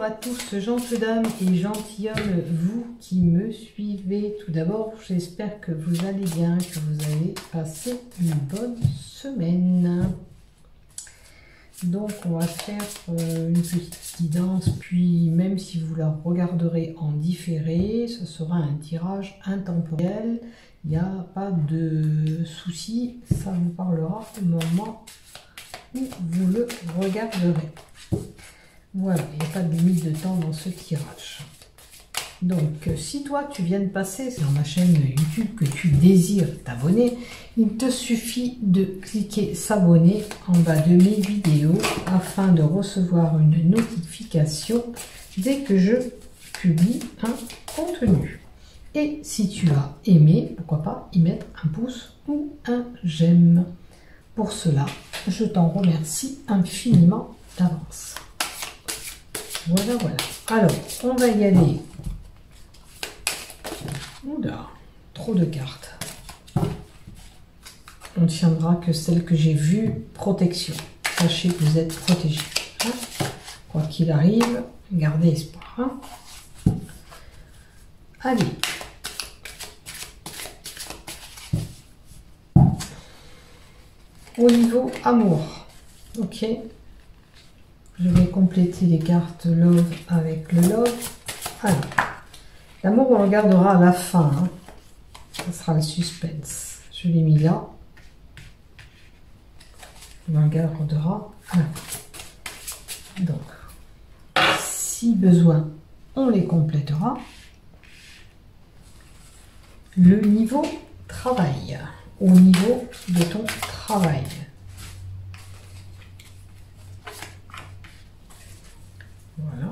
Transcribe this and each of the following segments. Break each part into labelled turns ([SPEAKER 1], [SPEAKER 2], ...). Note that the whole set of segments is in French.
[SPEAKER 1] Bonjour à tous, gentes dames et gentilshommes, vous qui me suivez. Tout d'abord, j'espère que vous allez bien, que vous avez passé une bonne semaine. Donc, on va faire une petite guidance, puis même si vous la regarderez en différé, ce sera un tirage intemporel. Il n'y a pas de souci, ça vous parlera au moment où vous le regarderez. Voilà, il n'y a pas de limite de temps dans ce tirage. Donc, si toi, tu viens de passer sur ma chaîne YouTube, que tu désires t'abonner, il te suffit de cliquer s'abonner en bas de mes vidéos afin de recevoir une notification dès que je publie un contenu. Et si tu as aimé, pourquoi pas y mettre un pouce ou un j'aime. Pour cela, je t'en remercie infiniment d'avance. Voilà, voilà. Alors, on va y aller. Oula, trop de cartes. On ne tiendra que celle que j'ai vue, protection. Sachez que vous êtes protégés. Hein, quoi qu'il arrive, gardez espoir. Hein. Allez. Au niveau amour. Ok. Je vais compléter les cartes Love avec le Love. Alors, l'amour, on le regardera à la fin. Hein. Ça sera le suspense. Je l'ai mis là. On le regardera à la fin. Donc, si besoin, on les complétera. Le niveau travail. Au niveau de ton travail. Voilà.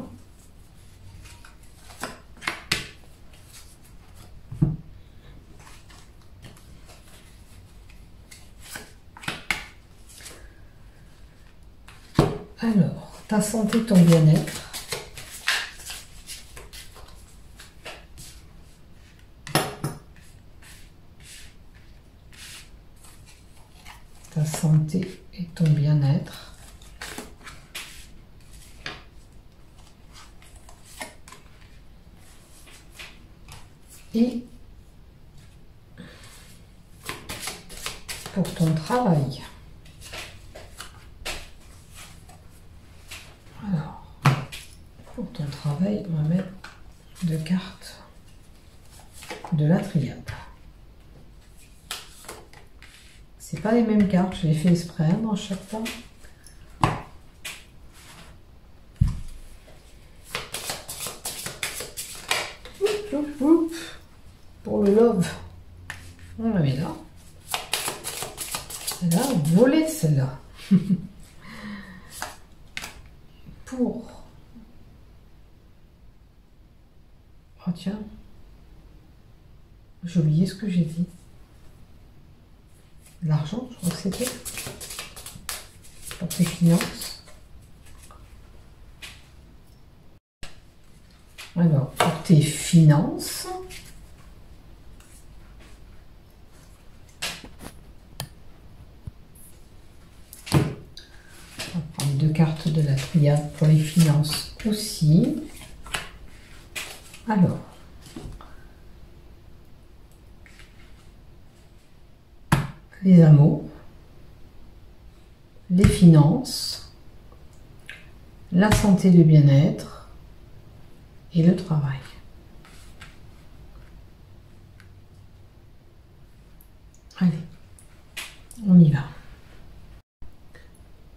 [SPEAKER 1] Alors, ta santé, ton bien-être. Ta santé et ton bien-être. Et pour ton travail. Alors, pour ton travail, on va mettre deux cartes de la triade. C'est pas les mêmes cartes, je les fais exprès hein, dans chaque fois. Pour le Love, on la met là. Elle a volé celle-là. Pour... Oh tiens, j'ai oublié ce que j'ai dit. L'argent, je crois que c'était. Pour tes finances. Alors, pour tes finances... Deux cartes de la triade pour les finances aussi. Alors, les amours, les finances, la santé, le bien-être et le travail. Allez, on y va.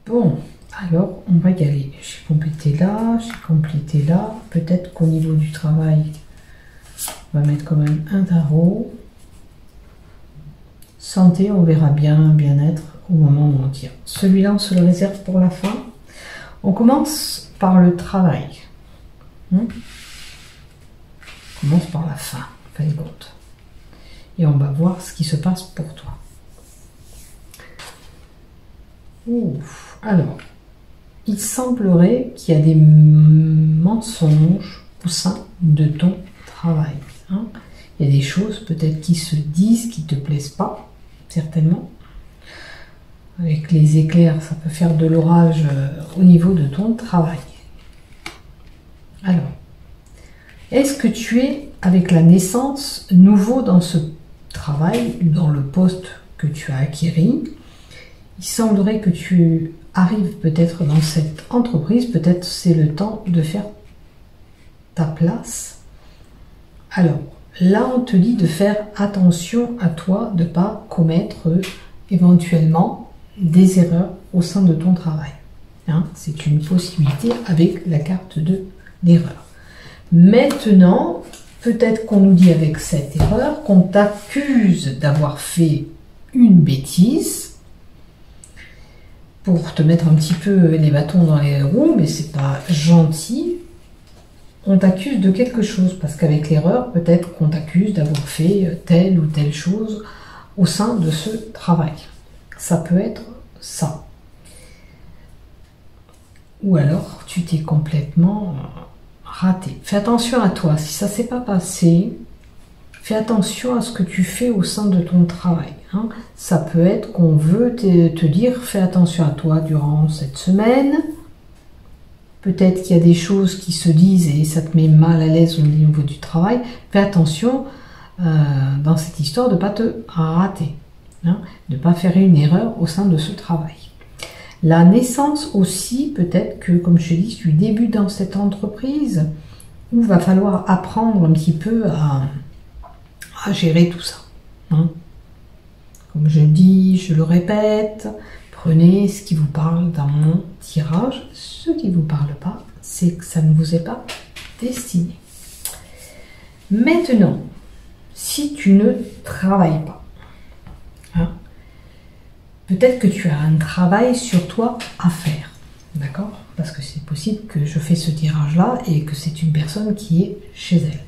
[SPEAKER 1] Bon. Alors, on va y aller. J'ai complété là, j'ai complété là. Peut-être qu'au niveau du travail, on va mettre quand même un tarot. Santé, on verra bien, bien-être au moment où on tire. Celui-là, on se le réserve pour la fin. On commence par le travail. On commence par la fin, en fin de compte. Et on va voir ce qui se passe pour toi. Ouf. Alors... Il semblerait qu'il y a des mensonges au sein de ton travail. Hein. Il y a des choses peut-être qui se disent, qui ne te plaisent pas, certainement. Avec les éclairs, ça peut faire de l'orage au niveau de ton travail. Alors, est-ce que tu es, avec la naissance, nouveau dans ce travail, dans le poste que tu as acquis? Il semblerait que tu arrives peut-être dans cette entreprise, peut-être c'est le temps de faire ta place. Alors, là, on te dit de faire attention à toi, de ne pas commettre éventuellement des erreurs au sein de ton travail. Hein, c'est une possibilité avec la carte de l'erreur. Maintenant, peut-être qu'on nous dit avec cette erreur qu'on t'accuse d'avoir fait une bêtise pour te mettre un petit peu les bâtons dans les roues, mais c'est pas gentil. On t'accuse de quelque chose, parce qu'avec l'erreur, peut-être qu'on t'accuse d'avoir fait telle ou telle chose au sein de ce travail. Ça peut être ça. Ou alors, tu t'es complètement raté. Fais attention à toi. Si ça ne s'est pas passé, fais attention à ce que tu fais au sein de ton travail. Hein. Ça peut être qu'on veut te dire, fais attention à toi durant cette semaine. Peut-être qu'il y a des choses qui se disent et ça te met mal à l'aise au niveau du travail. Fais attention dans cette histoire de ne pas te rater, hein, de ne pas faire une erreur au sein de ce travail. La naissance aussi, peut-être que, comme je te dis, tu débutes dans cette entreprise où il va falloir apprendre un petit peu à gérer tout ça. Hein. Comme je dis, je le répète, prenez ce qui vous parle dans mon tirage. Ce qui ne vous parle pas, c'est que ça ne vous est pas destiné. Maintenant, si tu ne travailles pas, hein, peut-être que tu as un travail sur toi à faire, d'accord? Parce que c'est possible que je fais ce tirage-là et que c'est une personne qui est chez elle.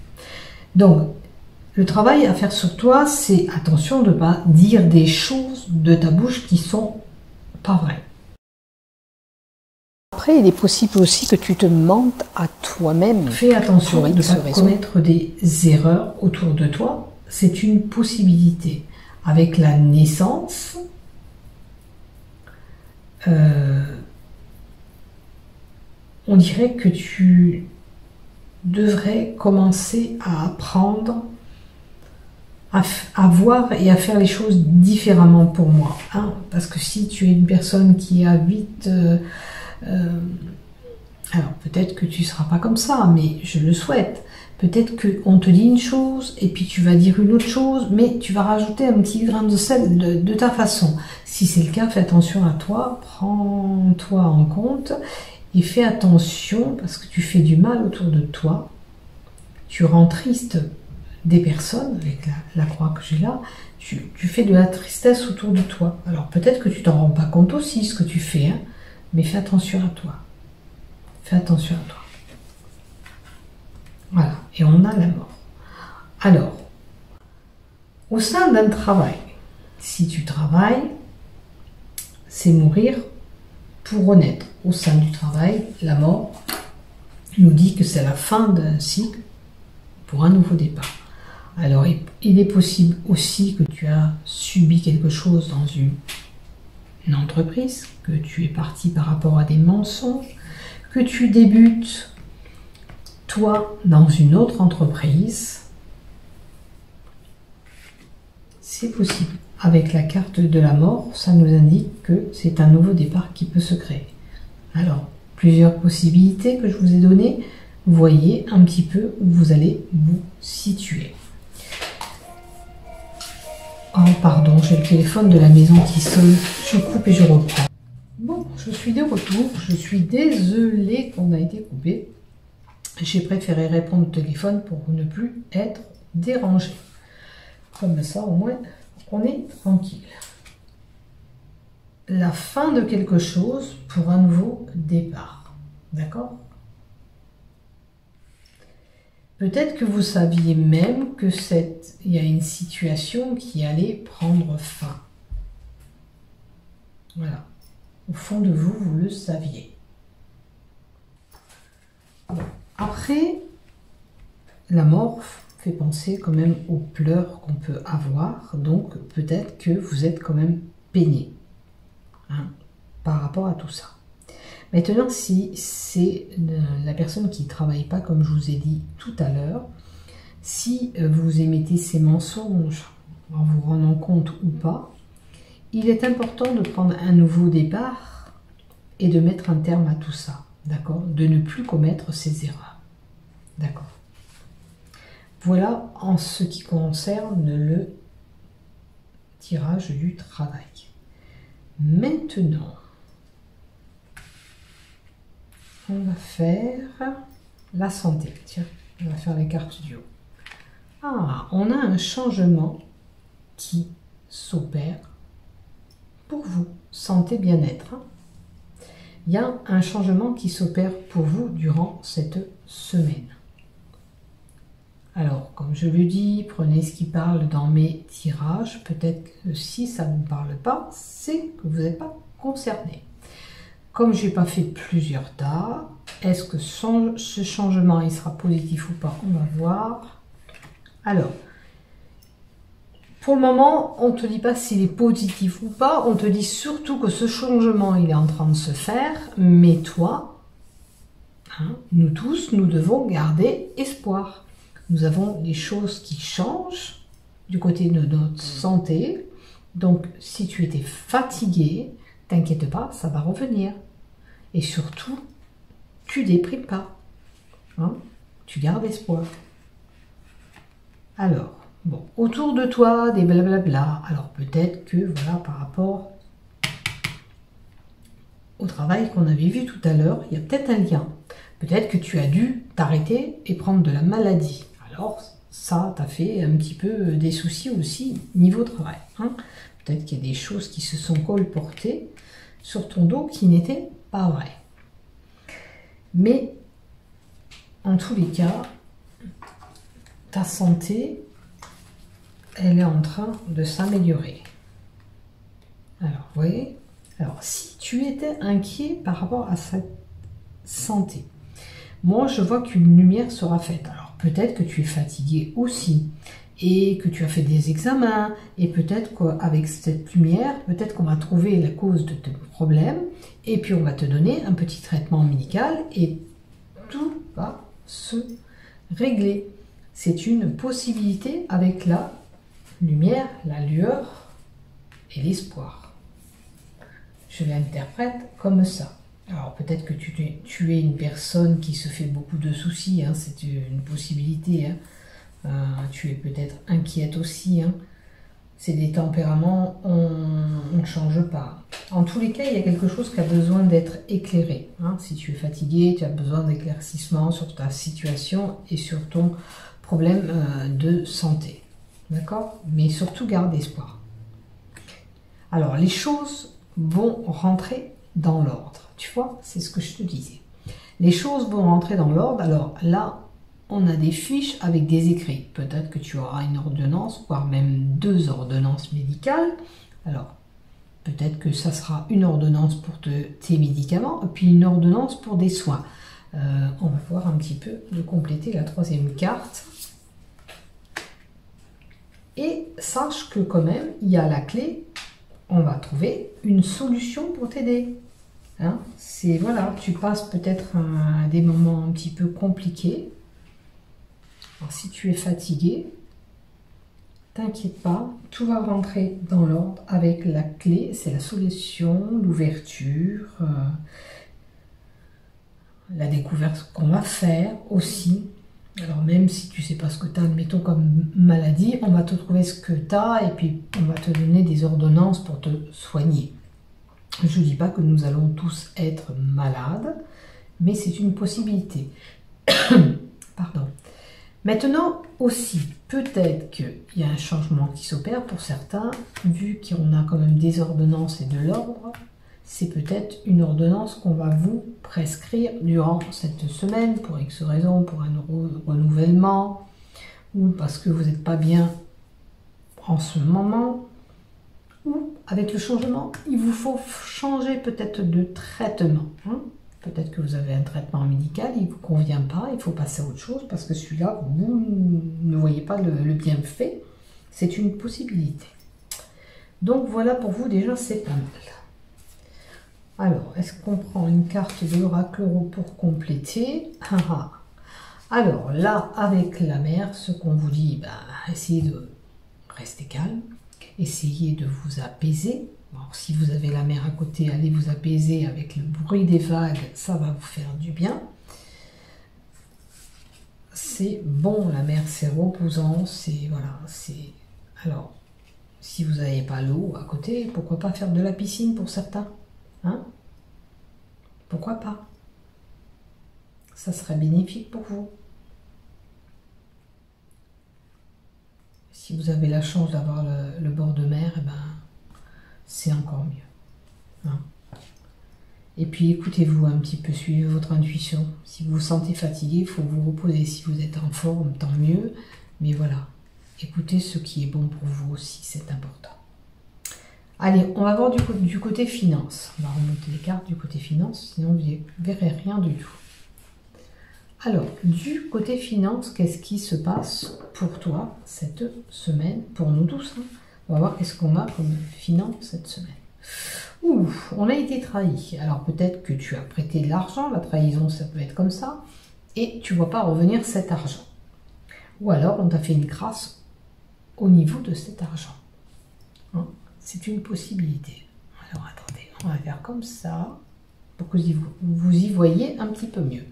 [SPEAKER 1] Donc, le travail à faire sur toi, c'est attention de ne pas dire des choses de ta bouche qui sont pas vraies. Après, il est possible aussi que tu te mentes à toi-même. Fais attention de ne pas commettre des erreurs autour de toi. C'est une possibilité. Avec la naissance, on dirait que tu devrais commencer à apprendre à voir et à faire les choses différemment pour moi. Hein, parce que si tu es une personne qui a vite... alors peut-être que tu ne seras pas comme ça, mais je le souhaite. Peut-être qu'on te dit une chose et puis tu vas dire une autre chose, mais tu vas rajouter un petit grain de sel de ta façon. Si c'est le cas, fais attention à toi, prends-toi en compte et fais attention parce que tu fais du mal autour de toi. Tu rends triste des personnes, avec la croix que j'ai là, tu fais de la tristesse autour de toi. Alors peut-être que tu t'en rends pas compte aussi ce que tu fais, hein, mais fais attention à toi. Fais attention à toi. Voilà, et on a la mort. Alors, au sein d'un travail, si tu travailles, c'est mourir pour renaître. Au sein du travail, la mort nous dit que c'est la fin d'un cycle pour un nouveau départ. Alors, il est possible aussi que tu as subi quelque chose dans une entreprise, que tu es parti par rapport à des mensonges, que tu débutes, toi, dans une autre entreprise. C'est possible. Avec la carte de la mort, ça nous indique que c'est un nouveau départ qui peut se créer. Alors, plusieurs possibilités que je vous ai données. Voyez un petit peu où vous allez vous situer. Oh, pardon, j'ai le téléphone de la maison qui sonne. Je coupe et je reprends. Bon, je suis de retour. Je suis désolée qu'on a été coupé. J'ai préféré répondre au téléphone pour ne plus être dérangé. Comme ça, au moins, on est tranquille. La fin de quelque chose pour un nouveau départ. D'accord ? Peut-être que vous saviez même que il y a une situation qui allait prendre fin. Voilà. Au fond de vous, vous le saviez. Bon. Après, la mort fait penser quand même aux pleurs qu'on peut avoir. Donc, peut-être que vous êtes quand même peiné, hein, par rapport à tout ça. Maintenant, si c'est la personne qui ne travaille pas, comme je vous ai dit tout à l'heure, si vous émettez ces mensonges en vous rendant compte ou pas, il est important de prendre un nouveau départ et de mettre un terme à tout ça, d'accord? De ne plus commettre ces erreurs, d'accord? Voilà en ce qui concerne le tirage du travail. Maintenant, on va faire la santé. Tiens, on va faire les cartes du haut. Ah, on a un changement qui s'opère pour vous. Santé, bien-être. Il y a un changement qui s'opère pour vous durant cette semaine. Alors, comme je le dis, prenez ce qui parle dans mes tirages. Peut-être que si ça ne vous parle pas, c'est que vous n'êtes pas concerné. Comme je n'ai pas fait plusieurs tas, est-ce que ce changement il sera positif ou pas? On va voir. Alors, pour le moment, on ne te dit pas s'il est positif ou pas. On te dit surtout que ce changement il est en train de se faire. Mais toi, hein, nous tous, nous devons garder espoir. Nous avons des choses qui changent du côté de notre santé. Donc, si tu étais fatigué, t'inquiète pas, ça va revenir. Et surtout, tu déprimes pas. Hein? Tu gardes espoir. Alors, bon, autour de toi, des blablabla. Alors, peut-être que, voilà, par rapport au travail qu'on avait vu tout à l'heure, il y a peut-être un lien. Peut-être que tu as dû t'arrêter et prendre de la maladie. Alors, ça t'a fait un petit peu des soucis aussi niveau travail. Hein? Peut-être qu'il y a des choses qui se sont colportées sur ton dos qui n'étaient pas vraies. Mais, en tous les cas, ta santé, elle est en train de s'améliorer. Alors, vous voyez? Alors, si tu étais inquiet par rapport à cette santé, moi, je vois qu'une lumière sera faite. Alors, peut-être que tu es fatigué aussi et que tu as fait des examens et peut-être qu'avec cette lumière, peut-être qu'on va trouver la cause de tes problèmes et puis on va te donner un petit traitement médical et tout va se régler. C'est une possibilité avec la lumière, la lueur et l'espoir. Je l'interprète comme ça. Alors peut-être que tu es une personne qui se fait beaucoup de soucis, hein, c'est une possibilité. Hein. Tu es peut-être inquiète aussi. Hein. C'est des tempéraments, on ne change pas. En tous les cas, il y a quelque chose qui a besoin d'être éclairé. Hein. Si tu es fatigué, tu as besoin d'éclaircissement sur ta situation et sur ton problème de santé. D'accord? Mais surtout, garde espoir. Alors, les choses vont rentrer dans l'ordre. Tu vois, c'est ce que je te disais. Les choses vont rentrer dans l'ordre. Alors là, on a des fiches avec des écrits. Peut-être que tu auras une ordonnance, voire même 2 ordonnances médicales. Alors, peut-être que ça sera une ordonnance pour tes médicaments, et puis une ordonnance pour des soins. On va voir un petit peu de compléter la 3e carte. Et sache que quand même, il y a la clé. On va trouver une solution pour t'aider. Hein, c'est voilà, tu passes peut-être des moments un petit peu compliqués. Alors, si tu es fatigué, t'inquiète pas, tout va rentrer dans l'ordre avec la clé. C'est la solution, l'ouverture, la découverte qu'on va faire aussi. Alors même si tu sais pas ce que tu as, admettons comme maladie, on va te trouver ce que tu as et puis on va te donner des ordonnances pour te soigner. Je ne dis pas que nous allons tous être malades, mais c'est une possibilité. Pardon. Maintenant aussi, peut-être qu'il y a un changement qui s'opère pour certains, vu qu'on a quand même des ordonnances et de l'ordre, c'est peut-être une ordonnance qu'on va vous prescrire durant cette semaine, pour X raison, pour un renouvellement, ou parce que vous n'êtes pas bien en ce moment, ou avec le changement, il vous faut changer peut-être de traitement. Hein. Peut-être que vous avez un traitement médical, il ne vous convient pas, il faut passer à autre chose, parce que celui-là, vous ne voyez pas le bienfait. C'est une possibilité. Donc voilà pour vous, déjà, c'est pas mal. Alors, est-ce qu'on prend une carte de l'oracle pour compléter? Alors là, avec la mer, ce qu'on vous dit, essayez de rester calme, essayez de vous apaiser. Alors, si vous avez la mer à côté, allez vous apaiser avec le bruit des vagues, ça va vous faire du bien. C'est bon, la mer, c'est reposant, c'est voilà, c'est. Alors, si vous n'avez pas l'eau à côté, pourquoi pas faire de la piscine pour certains, hein? Pourquoi pas? Ça serait bénéfique pour vous. Si vous avez la chance d'avoir le bord de mer, c'est encore mieux. Hein. Et puis écoutez-vous un petit peu, suivez votre intuition. Si vous vous sentez fatigué, il faut vous reposer. Si vous êtes en forme, tant mieux. Mais voilà, écoutez ce qui est bon pour vous aussi, c'est important. Allez, on va voir du côté finance. On va remonter les cartes du côté finance, sinon vous ne verrez rien du tout. Alors, du côté finance, qu'est-ce qui se passe pour toi cette semaine? Pour nous tous, hein. On va voir qu'est-ce qu'on a comme finance cette semaine. Ouh, on a été trahi. Alors peut-être que tu as prêté de l'argent, la trahison ça peut être comme ça, et tu ne vois pas revenir cet argent. Ou alors on t'a fait une grâce au niveau de cet argent. Hein, c'est une possibilité. Alors attendez, on va faire comme ça, pour que vous y voyez un petit peu mieux.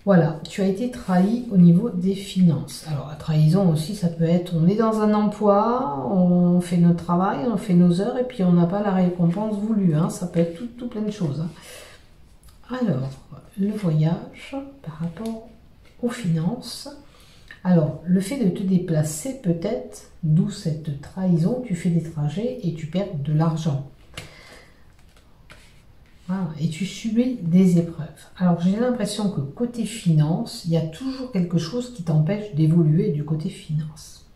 [SPEAKER 1] Voilà, tu as été trahi au niveau des finances. Alors la trahison aussi, ça peut être, on est dans un emploi, on fait notre travail, on fait nos heures et puis on n'a pas la récompense voulue. Hein. Ça peut être tout plein de choses. Hein. Alors, le voyage par rapport aux finances. Alors, le fait de te déplacer peut-être, d'où cette trahison, tu fais des trajets et tu perds de l'argent. Voilà, et tu subis des épreuves. Alors j'ai l'impression que côté finance, il y a toujours quelque chose qui t'empêche d'évoluer du côté finance.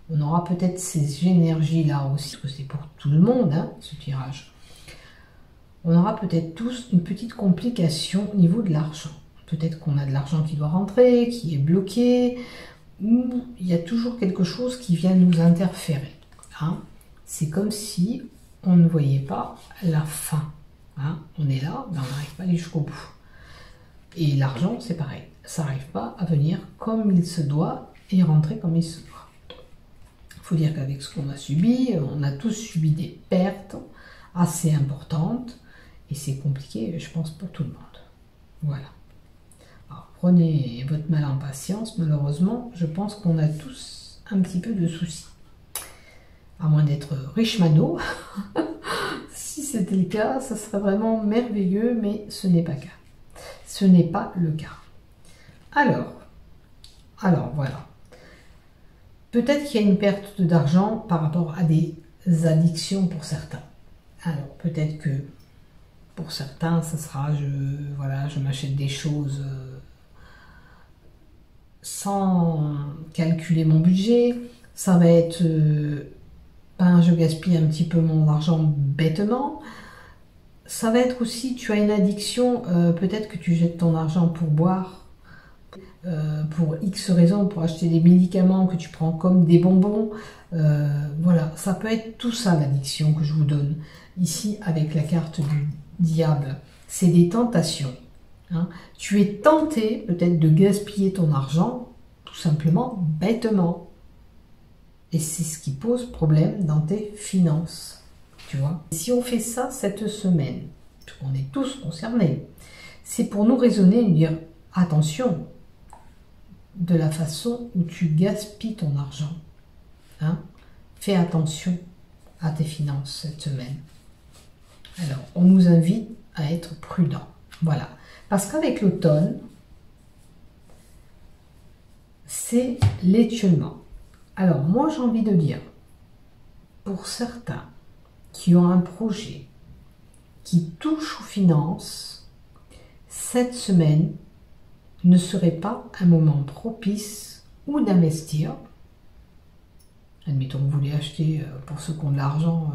[SPEAKER 1] On aura peut-être ces énergies-là aussi, parce que c'est pour tout le monde, hein, ce tirage. On aura peut-être tous une petite complication au niveau de l'argent. Peut-être qu'on a de l'argent qui doit rentrer, qui est bloqué, ou il y a toujours quelque chose qui vient nous interférer. Hein. C'est comme si on ne voyait pas la fin. Hein, on est là, mais on n'arrive pas à aller jusqu'au bout. Et l'argent, c'est pareil. Ça n'arrive pas à venir comme il se doit et rentrer comme il se doit. Il faut dire qu'avec ce qu'on a subi, on a tous subi des pertes assez importantes. Et c'est compliqué, je pense, pour tout le monde. Voilà. Alors, prenez votre mal en patience. Malheureusement, je pense qu'on a tous un petit peu de soucis. À moins d'être riche mano. Si c'était le cas, ça serait vraiment merveilleux, mais ce n'est pas le cas. Ce n'est pas le cas. Alors voilà. Peut-être qu'il y a une perte d'argent par rapport à des addictions pour certains. Alors peut-être que pour certains, ça sera, je m'achète des choses sans calculer mon budget. Ça va être... je gaspille un petit peu mon argent bêtement. Ça va être aussi, tu as une addiction, peut-être que tu jettes ton argent pour boire, pour X raisons, pour acheter des médicaments que tu prends comme des bonbons. Voilà, ça peut être tout ça l'addiction que je vous donne. Ici, avec la carte du diable, c'est des tentations. Hein. Tu es tenté peut-être de gaspiller ton argent, tout simplement, bêtement. Et c'est ce qui pose problème dans tes finances, tu vois. Si on fait ça cette semaine, on est tous concernés, c'est pour nous raisonner et dire, attention, de la façon où tu gaspilles ton argent. Hein. Fais attention à tes finances cette semaine. Alors, on nous invite à être prudent. Voilà. Parce qu'avec l'automne, c'est l'étiolement. Alors, moi, j'ai envie de dire, pour certains qui ont un projet qui touche aux finances, cette semaine ne serait pas un moment propice ou d'investir. Admettons que vous voulez acheter, pour ceux qui ont de l'argent,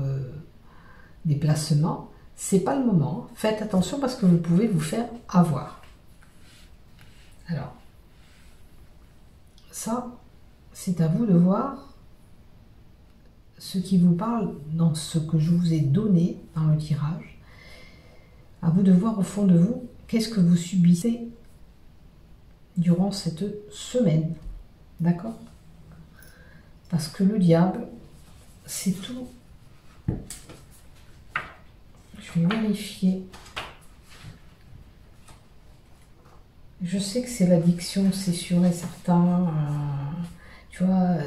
[SPEAKER 1] des placements, c'est pas le moment. Faites attention parce que vous pouvez vous faire avoir. Alors, ça, c'est à vous de voir ce qui vous parle dans ce que je vous ai donné dans le tirage. À vous de voir au fond de vous, qu'est-ce que vous subissez durant cette semaine. D'accord? Parce que le diable, c'est tout. Je vais vérifier. Je sais que c'est l'addiction, c'est sûr et certain. Tu vois.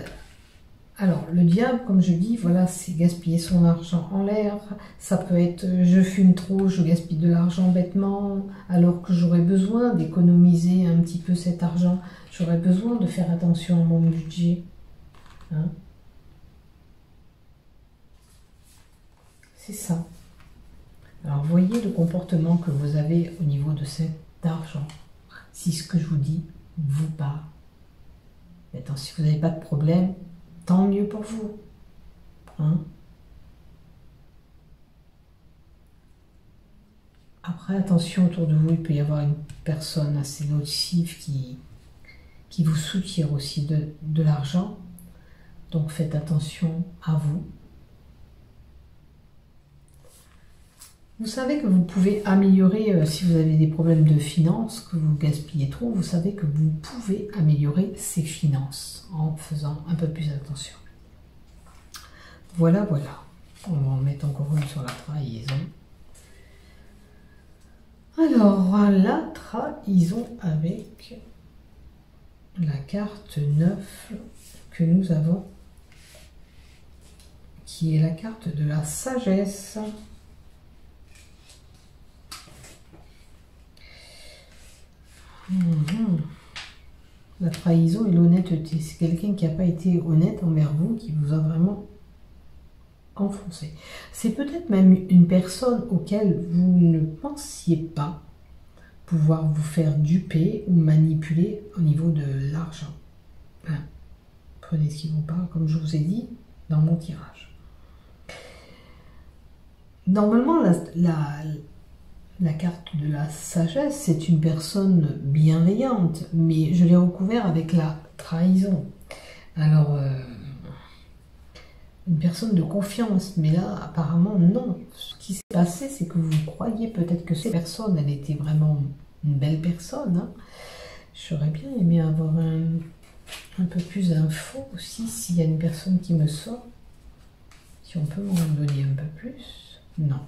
[SPEAKER 1] Alors, le diable, comme je dis, voilà, c'est gaspiller son argent en l'air. Ça peut être je fume trop, je gaspille de l'argent bêtement, alors que j'aurais besoin d'économiser un petit peu cet argent. J'aurais besoin de faire attention à mon budget. Hein? C'est ça. Alors, voyez le comportement que vous avez au niveau de cet argent. Si ce que je vous dis vous parle. Maintenant, si vous n'avez pas de problème, tant mieux pour vous. Hein? Après, attention, autour de vous, il peut y avoir une personne assez nocive qui vous soutire aussi de l'argent. Donc, faites attention à vous. Vous savez que vous pouvez améliorer, si vous avez des problèmes de finances, que vous gaspillez trop, vous savez que vous pouvez améliorer ces finances en faisant un peu plus attention. Voilà, voilà. On va en mettre encore une sur la trahison. Alors, la trahison avec la carte 9 que nous avons, qui est la carte de la sagesse. La trahison et l'honnêteté. C'est quelqu'un qui n'a pas été honnête envers vous, qui vous a vraiment enfoncé. C'est peut-être même une personne auquel vous ne pensiez pas pouvoir vous faire duper ou manipuler au niveau de l'argent. Hein. Prenez ce qui vous parle, comme je vous ai dit dans mon tirage. Normalement, la carte de la sagesse, c'est une personne bienveillante, mais je l'ai recouvert avec la trahison. Alors, une personne de confiance, mais là, apparemment, non. Ce qui s'est passé, c'est que vous croyez peut-être que cette personne, elle était vraiment une belle personne. Hein. J'aurais bien aimé avoir un peu plus d'infos aussi, s'il y a une personne qui me sort. Si on peut m'en donner un peu plus. Non.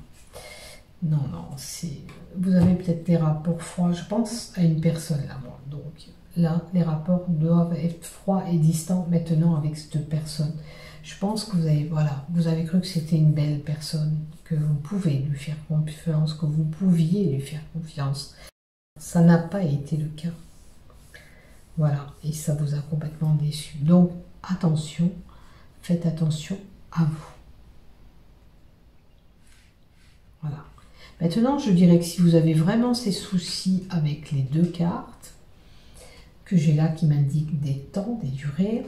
[SPEAKER 1] Non, non, vous avez peut-être des rapports froids. Je pense à une personne là, moi. Donc là, les rapports doivent être froids et distants maintenant avec cette personne. Je pense que vous avez cru que c'était une belle personne, que vous pouvez lui faire confiance, que vous pouviez lui faire confiance. Ça n'a pas été le cas. Voilà, et ça vous a complètement déçu. Donc, attention, faites attention à vous. Voilà. Maintenant, je dirais que si vous avez vraiment ces soucis avec les deux cartes, que j'ai là qui m'indiquent des temps, des durées,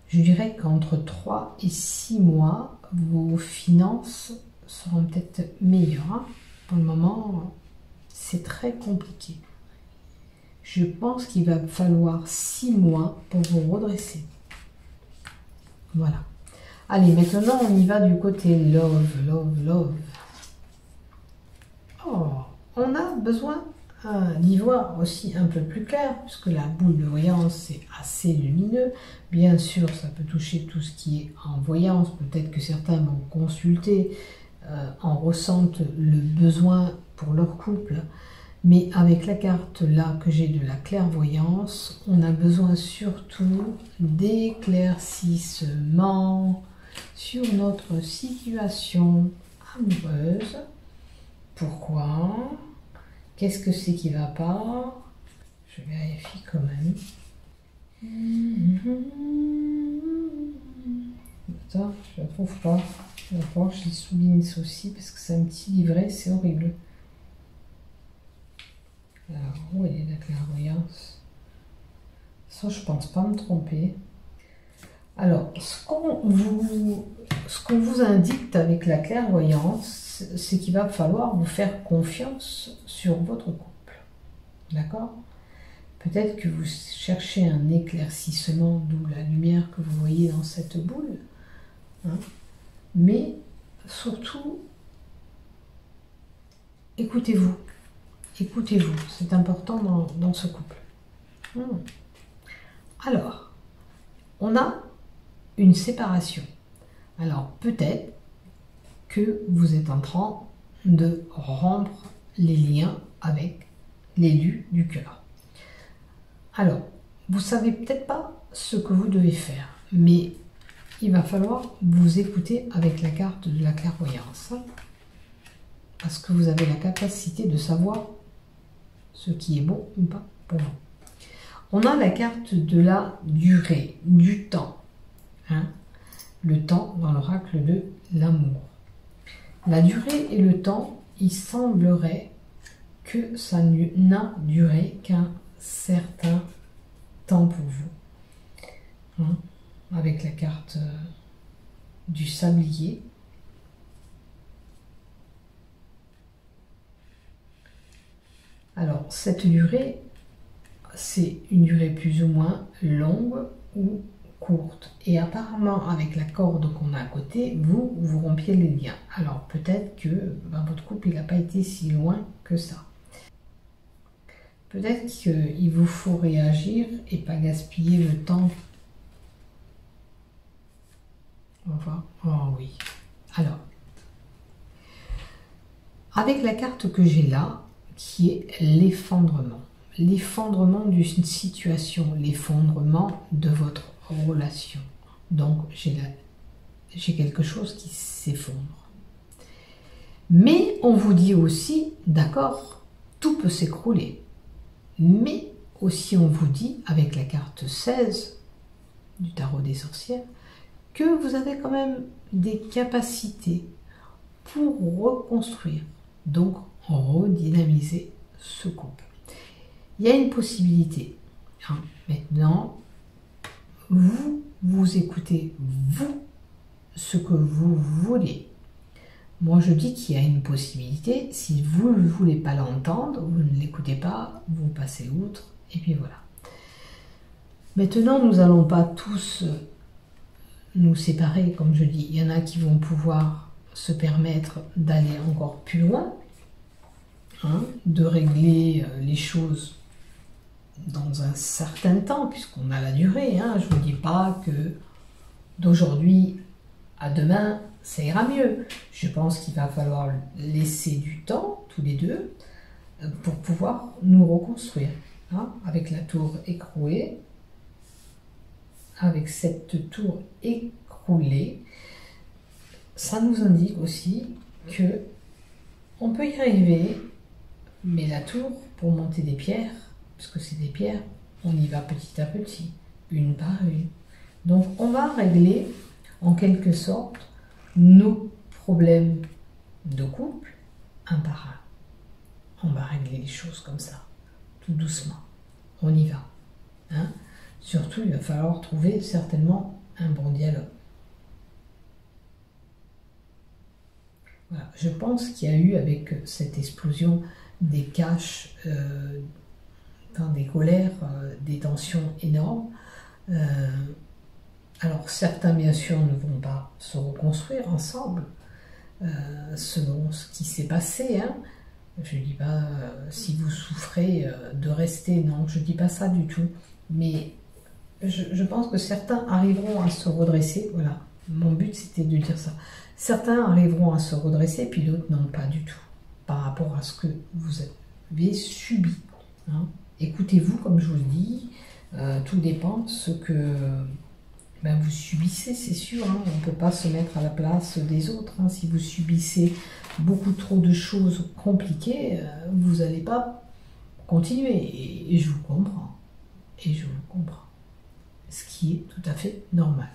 [SPEAKER 1] je dirais qu'entre 3 et 6 mois, vos finances seront peut-être meilleures. Hein. Pour le moment, c'est très compliqué. Je pense qu'il va falloir 6 mois pour vous redresser. Voilà. Allez, maintenant, on y va du côté love, love, love. Oh, on a besoin d'y voir aussi un peu plus clair, puisque la boule de voyance, c'est assez lumineux. Bien sûr, ça peut toucher tout ce qui est en voyance. Peut-être que certains vont consulter, en ressentent le besoin pour leur couple. Mais avec la carte là que j'ai de la clairvoyance, on a besoin surtout d'éclaircissement sur notre situation amoureuse. Pourquoi? Qu'est-ce que c'est qui ne va pas? Je vérifie quand même. Attends, je ne la trouve pas. D'accord, je souligne ça aussi parce que c'est un petit livret, c'est horrible. Alors, où est la clairvoyance? Ça, je pense pas me tromper. Alors, ce qu'on vous indique avec la clairvoyance, c'est qu'il va falloir vous faire confiance sur votre couple. D'accord? Peut-être que vous cherchez un éclaircissement, d'où la lumière que vous voyez dans cette boule. Hein? Mais surtout, écoutez-vous. Écoutez-vous, c'est important dans ce couple. Alors, on a une séparation. Alors, peut-être que vous êtes en train de rompre les liens avec l'élu du cœur. Alors, vous savez peut-être pas ce que vous devez faire, mais il va falloir vous écouter avec la carte de la clairvoyance, parce que vous avez la capacité de savoir ce qui est bon ou pas pour vous. On a la carte de la durée, du temps. Le temps dans l'oracle de l'amour. La durée et le temps, il semblerait que ça n'a duré qu'un certain temps pour vous. Avec la carte du sablier. Alors, cette durée, c'est une durée plus ou moins longue ou courte. Et apparemment, avec la corde qu'on a à côté, vous rompiez les liens. Alors, peut-être que votre couple, il n'a pas été si loin que ça. Peut-être qu'il vous faut réagir et pas gaspiller le temps. On va voir. Oh oui. Alors, avec la carte que j'ai là, qui est l'effondrement. L'effondrement d'une situation, l'effondrement de votre relation. Donc, j'ai quelque chose qui s'effondre. Mais on vous dit aussi, d'accord, tout peut s'écrouler. Mais aussi on vous dit, avec la carte 16 du tarot des sorcières, que vous avez quand même des capacités pour reconstruire, donc redynamiser ce couple. Il y a une possibilité. Maintenant, vous écoutez, vous, ce que vous voulez. Moi, je dis qu'il y a une possibilité. Si vous ne voulez pas l'entendre, vous ne l'écoutez pas, vous passez outre, et puis voilà. Maintenant, nous n'allons pas tous nous séparer, comme je dis. Il y en a qui vont pouvoir se permettre d'aller encore plus loin, de régler les choses dans un certain temps, puisqu'on a la durée. Je ne vous dis pas que d'aujourd'hui à demain, ça ira mieux. Je pense qu'il va falloir laisser du temps, tous les deux, pour pouvoir nous reconstruire. Avec la tour écrouée, avec cette tour écroulée, ça nous indique aussi que on peut y arriver, mais la tour, pour monter des pierres, parce que c'est des pierres, on y va petit à petit, une par une. Donc on va régler en quelque sorte nos problèmes de couple un par un. On va régler les choses comme ça, tout doucement. On y va. Surtout, il va falloir trouver certainement un bon dialogue. Voilà. Je pense qu'il y a eu avec cette explosion des caches, des colères, des tensions énormes. Alors certains bien sûr ne vont pas se reconstruire ensemble selon ce qui s'est passé. Je ne dis pas si vous souffrez de rester, non, je ne dis pas ça du tout. Mais je pense que certains arriveront à se redresser. Voilà, mon but c'était de dire ça. Certains arriveront à se redresser, puis d'autres non, pas du tout, par rapport à ce que vous avez subi. Écoutez-vous, comme je vous le dis, tout dépend de ce que vous subissez, c'est sûr. On ne peut pas se mettre à la place des autres. Si vous subissez beaucoup trop de choses compliquées, vous n'allez pas continuer. Et je vous comprends. Et je vous comprends. Ce qui est tout à fait normal.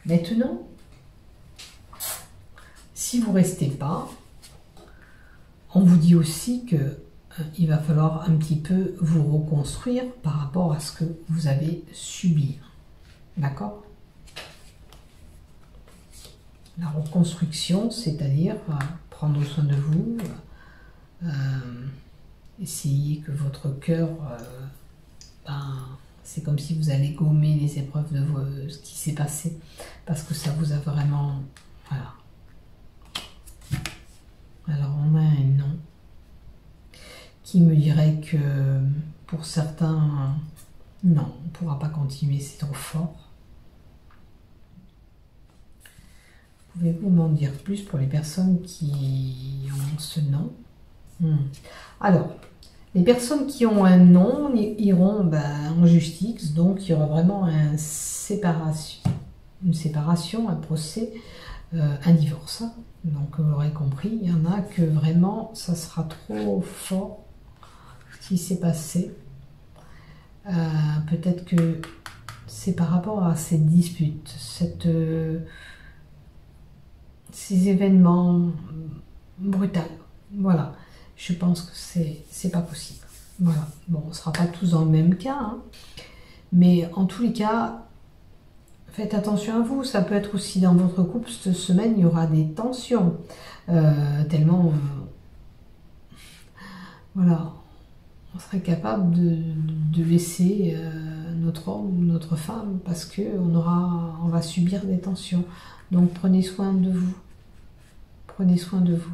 [SPEAKER 1] Maintenant, si vous ne restez pas, on vous dit aussi que il va falloir un petit peu vous reconstruire par rapport à ce que vous avez subi. D'accord? La reconstruction, c'est-à-dire prendre soin de vous, essayer que votre cœur C'est comme si vous allez gommer les épreuves de ce qui s'est passé, parce que ça vous a vraiment... Voilà. Alors on a un non qui me dirait que pour certains, non, on ne pourra pas continuer, c'est trop fort. Pouvez-vous m'en dire plus pour les personnes qui ont ce non? Alors, les personnes qui ont un non iront en justice, donc il y aura vraiment une séparation, un procès, un divorce. Donc vous l'aurez compris, il y en a que vraiment ça sera trop fort ce qui s'est passé. Peut-être que c'est par rapport à cette dispute, ces événements brutaux. Voilà, je pense que c'est pas possible. Voilà, bon, on ne sera pas tous dans le même cas, hein. Mais en tous les cas, faites attention à vous. Ça peut être aussi dans votre couple, cette semaine, il y aura des tensions. Tellement, voilà, on serait capable de laisser notre homme ou notre femme parce on va subir des tensions. Donc prenez soin de vous. Prenez soin de vous.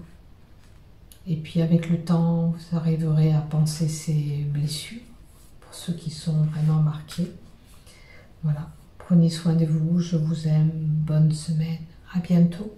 [SPEAKER 1] Et puis avec le temps, vous arriverez à penser ces blessures, pour ceux qui sont vraiment marqués. Voilà. Prenez soin de vous, je vous aime, bonne semaine, à bientôt.